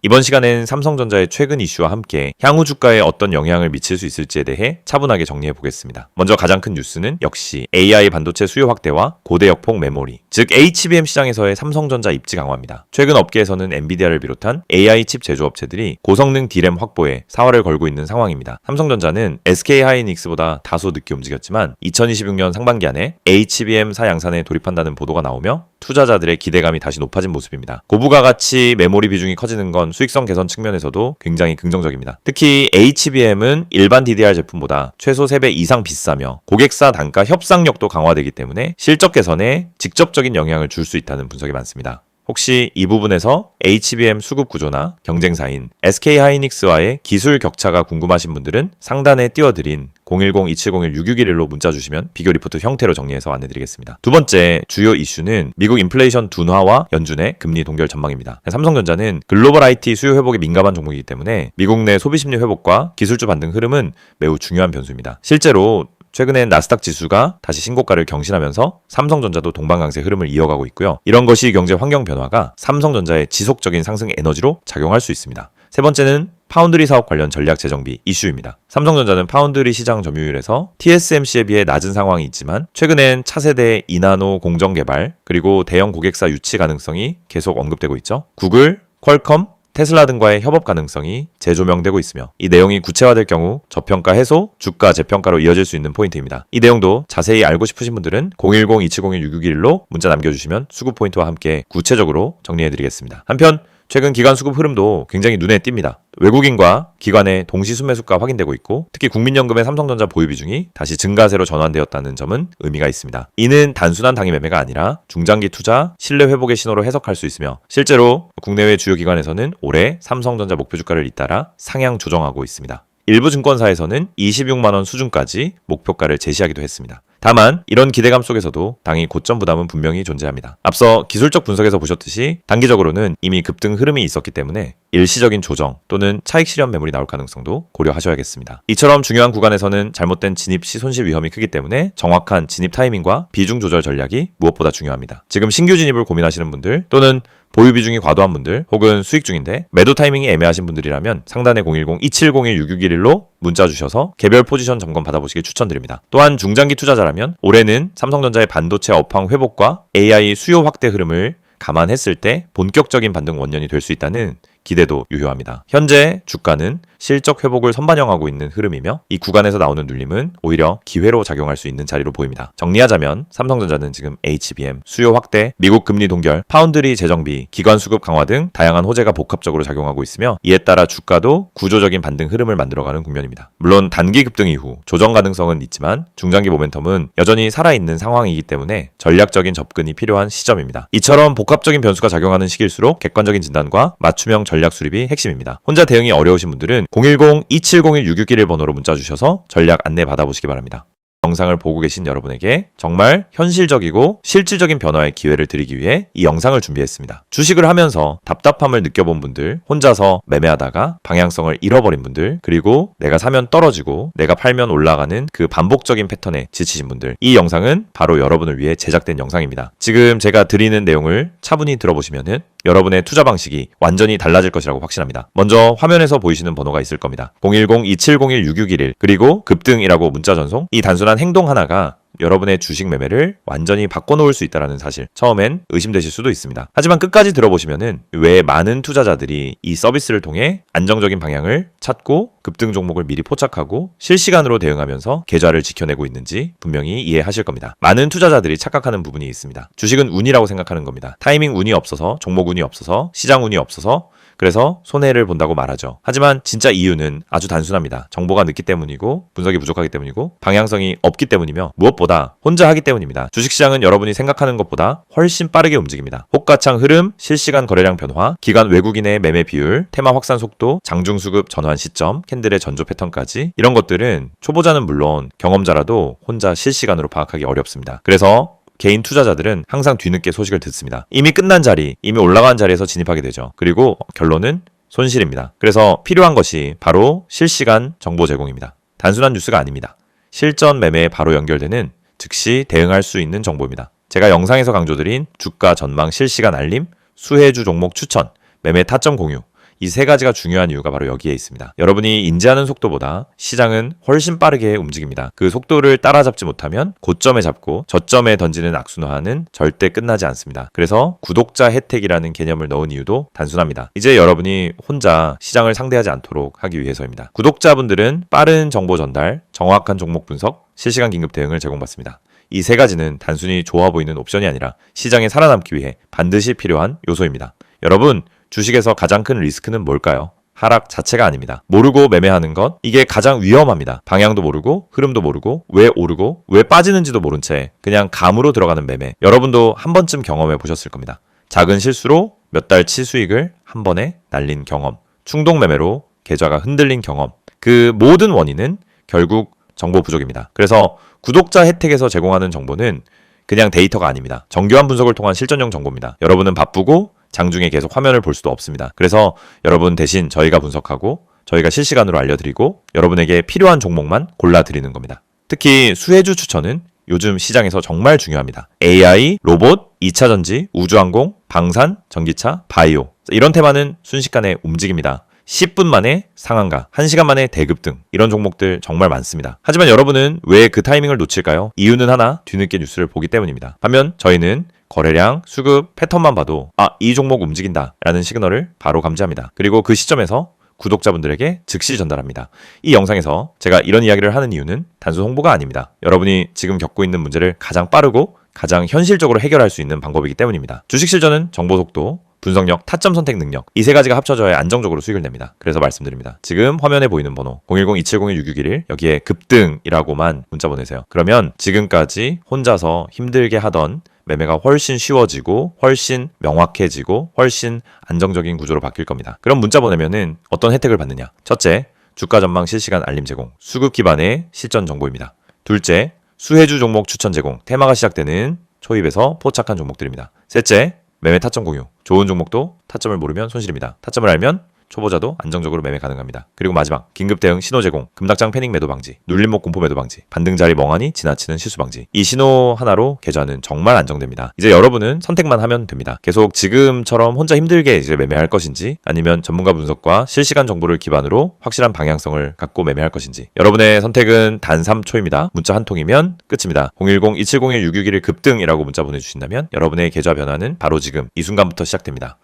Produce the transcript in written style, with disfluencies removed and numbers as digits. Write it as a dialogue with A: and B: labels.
A: 이번 시간엔 삼성전자의 최근 이슈와 함께 향후 주가에 어떤 영향을 미칠 수 있을지에 대해 차분하게 정리해 보겠습니다. 먼저 가장 큰 뉴스는 역시 AI 반도체 수요 확대와 고대역폭 메모리, 즉 HBM 시장에서의 삼성전자 입지 강화입니다. 최근 업계에서는 엔비디아를 비롯한 AI 칩 제조업체들이 고성능 D램 확보에 사활을 걸고 있는 상황입니다. 삼성전자는 SK하이닉스보다 다소 늦게 움직였지만 2026년 상반기 안에 HBM4 양산에 돌입한다는 보도가 나오며 투자자들의 기대감이 다시 높아진 모습입니다. 고부가 가치 메모리 비중이 커지는 건 수익성 개선 측면에서도 굉장히 긍정적입니다. 특히 HBM은 일반 DDR 제품보다 최소 3배 이상 비싸며 고객사 단가 협상력도 강화되기 때문에 실적 개선에 직접적인 영향을 줄 수 있다는 분석이 많습니다. 혹시 이 부분에서 HBM 수급 구조나 경쟁사인 SK하이닉스와의 기술 격차가 궁금하신 분들은 상단에 띄워드린 010-2701-6611로 문자 주시면 비교 리포트 형태로 정리해서 안내드리겠습니다. 두 번째 주요 이슈는 미국 인플레이션 둔화와 연준의 금리 동결 전망입니다. 삼성전자는 글로벌 IT 수요 회복에 민감한 종목이기 때문에 미국 내 소비 심리 회복과 기술주 반등 흐름은 매우 중요한 변수입니다. 실제로 최근엔 나스닥 지수가 다시 신고가를 경신하면서 삼성전자도 동반강세 흐름을 이어가고 있고요. 이런 것이 경제 환경 변화가 삼성전자의 지속적인 상승 에너지로 작용할 수 있습니다. 세 번째는 파운드리 사업 관련 전략 재정비 이슈입니다. 삼성전자는 파운드리 시장 점유율에서 TSMC에 비해 낮은 상황이 있지만 최근엔 차세대 2나노 공정 개발 그리고 대형 고객사 유치 가능성이 계속 언급되고 있죠. 구글, 퀄컴, 테슬라 등과의 협업 가능성이 재조명되고 있으며 이 내용이 구체화될 경우 저평가 해소, 주가 재평가로 이어질 수 있는 포인트입니다. 이 내용도 자세히 알고 싶으신 분들은 010-2701-6611로 문자 남겨주시면 수급 포인트와 함께 구체적으로 정리해드리겠습니다. 한편 최근 기관 수급 흐름도 굉장히 눈에 띕니다. 외국인과 기관의 동시 순매수가 확인되고 있고 특히 국민연금의 삼성전자 보유 비중이 다시 증가세로 전환되었다는 점은 의미가 있습니다. 이는 단순한 당일 매매가 아니라 중장기 투자, 신뢰 회복의 신호로 해석할 수 있으며 실제로 국내외 주요 기관에서는 올해 삼성전자 목표 주가를 잇따라 상향 조정하고 있습니다. 일부 증권사에서는 26만원 수준까지 목표가를 제시하기도 했습니다. 다만 이런 기대감 속에서도 당일 고점 부담은 분명히 존재합니다. 앞서 기술적 분석에서 보셨듯이 단기적으로는 이미 급등 흐름이 있었기 때문에 일시적인 조정 또는 차익 실현 매물이 나올 가능성도 고려하셔야겠습니다. 이처럼 중요한 구간에서는 잘못된 진입 시 손실 위험이 크기 때문에 정확한 진입 타이밍과 비중 조절 전략이 무엇보다 중요합니다. 지금 신규 진입을 고민하시는 분들 또는 보유 비중이 과도한 분들 혹은 수익 중인데 매도 타이밍이 애매하신 분들이라면 상단에 010-2701-6611로 문자 주셔서 개별 포지션 점검 받아보시길 추천드립니다. 또한 중장기 투자자라면 올해는 삼성전자의 반도체 업황 회복과 AI 수요 확대 흐름을 감안했을 때 본격적인 반등 원년이 될 수 있다는 기대도 유효합니다. 현재 주가는 실적 회복을 선반영하고 있는 흐름이며 이 구간에서 나오는 눌림은 오히려 기회로 작용할 수 있는 자리로 보입니다. 정리하자면 삼성전자는 지금 HBM, 수요 확대, 미국 금리 동결, 파운드리 재정비, 기관 수급 강화 등 다양한 호재가 복합적으로 작용하고 있으며 이에 따라 주가도 구조적인 반등 흐름을 만들어가는 국면입니다. 물론 단기 급등 이후 조정 가능성은 있지만 중장기 모멘텀은 여전히 살아있는 상황이기 때문에 전략적인 접근이 필요한 시점입니다. 이처럼 복합적인 변수가 작용하는 시기일수록 객관적인 진단과 맞춤형 전략 수립이 핵심입니다. 혼자 대응이 어려우신 분들은 010-2701-6611 번호로 문자 주셔서 전략 안내 받아보시기 바랍니다. 영상을 보고 계신 여러분에게 정말 현실적이고 실질적인 변화의 기회를 드리기 위해 이 영상을 준비했습니다. 주식을 하면서 답답함을 느껴본 분들, 혼자서 매매하다가 방향성을 잃어버린 분들, 그리고 내가 사면 떨어지고 내가 팔면 올라가는 그 반복적인 패턴에 지치신 분들, 이 영상은 바로 여러분을 위해 제작된 영상입니다. 지금 제가 드리는 내용을 차분히 들어보시면은 여러분의 투자 방식이 완전히 달라질 것이라고 확신합니다. 먼저 화면에서 보이시는 번호가 있을 겁니다. 010-2701-6611 그리고 급등이라고 문자 전송. 이 단순한 행동 하나가 여러분의 주식 매매를 완전히 바꿔놓을 수 있다는 사실 처음엔 의심되실 수도 있습니다. 하지만 끝까지 들어보시면은 왜 많은 투자자들이 이 서비스를 통해 안정적인 방향을 찾고 급등 종목을 미리 포착하고 실시간으로 대응하면서 계좌를 지켜내고 있는지 분명히 이해하실 겁니다. 많은 투자자들이 착각하는 부분이 있습니다. 주식은 운이라고 생각하는 겁니다. 타이밍 운이 없어서, 종목 운이 없어서, 시장 운이 없어서 그래서 손해를 본다고 말하죠. 하지만 진짜 이유는 아주 단순합니다. 정보가 늦기 때문이고 분석이 부족하기 때문이고 방향성이 없기 때문이며 무엇보다 혼자 하기 때문입니다. 주식시장은 여러분이 생각하는 것보다 훨씬 빠르게 움직입니다. 호가창 흐름, 실시간 거래량 변화, 기관 외국인의 매매 비율, 테마 확산 속도, 장중수급 전환 시점, 캔들의 전조 패턴까지 이런 것들은 초보자는 물론 경험자라도 혼자 실시간으로 파악하기 어렵습니다. 그래서 개인 투자자들은 항상 뒤늦게 소식을 듣습니다. 이미 끝난 자리, 이미 올라간 자리에서 진입하게 되죠. 그리고 결론은 손실입니다. 그래서 필요한 것이 바로 실시간 정보 제공입니다. 단순한 뉴스가 아닙니다. 실전 매매에 바로 연결되는 즉시 대응할 수 있는 정보입니다. 제가 영상에서 강조드린 주가 전망 실시간 알림, 수혜주 종목 추천, 매매 타점 공유, 이 세 가지가 중요한 이유가 바로 여기에 있습니다. 여러분이 인지하는 속도보다 시장은 훨씬 빠르게 움직입니다. 그 속도를 따라잡지 못하면 고점에 잡고 저점에 던지는 악순환은 절대 끝나지 않습니다. 그래서 구독자 혜택이라는 개념을 넣은 이유도 단순합니다. 이제 여러분이 혼자 시장을 상대하지 않도록 하기 위해서입니다. 구독자분들은 빠른 정보 전달, 정확한 종목 분석, 실시간 긴급 대응을 제공받습니다. 이 세 가지는 단순히 좋아 보이는 옵션이 아니라 시장에 살아남기 위해 반드시 필요한 요소입니다. 여러분, 주식에서 가장 큰 리스크는 뭘까요? 하락 자체가 아닙니다. 모르고 매매하는 것, 이게 가장 위험합니다. 방향도 모르고, 흐름도 모르고, 왜 오르고, 왜 빠지는지도 모른 채 그냥 감으로 들어가는 매매. 여러분도 한 번쯤 경험해 보셨을 겁니다. 작은 실수로 몇 달치 수익을 한 번에 날린 경험, 충동 매매로 계좌가 흔들린 경험. 그 모든 원인은 결국 정보 부족입니다. 그래서 구독자 혜택에서 제공하는 정보는 그냥 데이터가 아닙니다. 정교한 분석을 통한 실전형 정보입니다. 여러분은 바쁘고 장중에 계속 화면을 볼 수도 없습니다. 그래서 여러분 대신 저희가 분석하고 저희가 실시간으로 알려드리고 여러분에게 필요한 종목만 골라드리는 겁니다. 특히 수혜주 추천은 요즘 시장에서 정말 중요합니다. AI, 로봇, 2차전지, 우주항공, 방산, 전기차, 바이오. 이런 테마는 순식간에 움직입니다. 10분 만에 상한가, 1시간 만에 대급 등 이런 종목들 정말 많습니다. 하지만 여러분은 왜 그 타이밍을 놓칠까요? 이유는 하나, 뒤늦게 뉴스를 보기 때문입니다. 반면 저희는 거래량, 수급, 패턴만 봐도 이 종목 움직인다 라는 시그널을 바로 감지합니다. 그리고 그 시점에서 구독자분들에게 즉시 전달합니다. 이 영상에서 제가 이런 이야기를 하는 이유는 단순 홍보가 아닙니다. 여러분이 지금 겪고 있는 문제를 가장 빠르고 가장 현실적으로 해결할 수 있는 방법이기 때문입니다. 주식 실전은 정보 속도, 분석력, 타점 선택 능력, 이 세 가지가 합쳐져야 안정적으로 수익을 냅니다. 그래서 말씀드립니다. 지금 화면에 보이는 번호 010-2701-6611 여기에 급등이라고만 문자 보내세요. 그러면 지금까지 혼자서 힘들게 하던 매매가 훨씬 쉬워지고 훨씬 명확해지고 훨씬 안정적인 구조로 바뀔 겁니다. 그럼 문자 보내면은 어떤 혜택을 받느냐? 첫째, 주가 전망 실시간 알림 제공, 수급 기반의 실전 정보입니다. 둘째, 수혜주 종목 추천 제공, 테마가 시작되는 초입에서 포착한 종목들입니다. 셋째, 매매 타점 공유, 좋은 종목도 타점을 모르면 손실입니다. 타점을 알면 초보자도 안정적으로 매매 가능합니다. 그리고 마지막, 긴급 대응 신호 제공, 금닥장 패닉 매도 방지, 눌림목 공포 매도 방지, 반등 자리 멍하니 지나치는 실수 방지. 이 신호 하나로 계좌는 정말 안정됩니다. 이제 여러분은 선택만 하면 됩니다. 계속 지금처럼 혼자 힘들게 이제 매매할 것인지, 아니면 전문가 분석과 실시간 정보를 기반으로 확실한 방향성을 갖고 매매할 것인지. 여러분의 선택은 단 3초입니다. 문자 한 통이면 끝입니다. 010-2701-6611 급등이라고 문자 보내주신다면 여러분의 계좌 변화는 바로 지금 이 순간부터 시작됩니다.